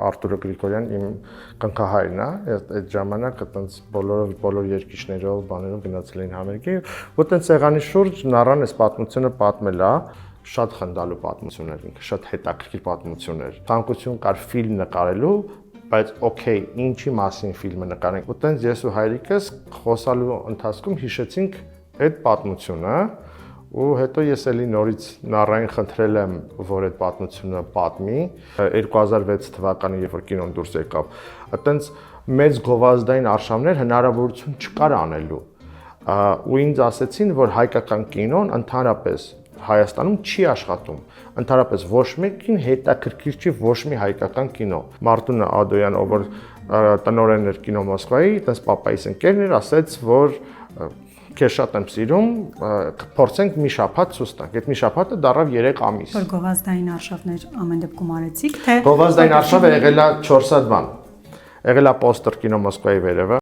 Արտուրը Գրիգորյան իմ կնքահայրն է, այդ ժամանակ այտենց բոլոր երկիշներով, բաներով գնացել էին Համերգի, ու այտենց եղանի շուրջ Նարան այս պատմությունը պատմել է, շատ խնդալու պատմություն էր, շատ հետաքրքիր պատմություն էր։ Ցանկություն կար ֆիլմ նկարելու, բայց օքեյ, ինչի մասին ֆիլմը նկարենք։ Ու այտենց ես ու հայրիկս խոսալու ընթացքում հիշեցինք այդ պատմությունը, ու հետո ես էլի նորից Նարային խնդրել եմ, որ այդ պատմությունը պատմի 2006 թվականին, երբ որ կինոն դուրս եկավ, այտենց մեծ գովազդային արշավներ հնարավորություն չկար անելու։ Ու ինձ ասեցին, որ հայկական կինոն ընդհանրապես Հայաստանում չի աշխատում, ընդհանրապես ոչ մեկին հետաքրքիր չի ոչ մի հայկական կինո։ Մարտունը Ադոյան, ով որ տնօրենն էր կինո Մոսկվայի, այտենց պապայիս ընկերն էր, ասեց, որ քեզ շատ եմ սիրում, փորձենք մի շաբաթ ցույց տանք։ Այդ մի շաբաթը դառավ 3 ամիս։ Որ գովազդային արշավներ ամեն դեպքում արեցիք, թե գովազդային արշավը եղել է 4 հատ բան։ Եղել է պոստեր կինո Մոսկվայի վերևը։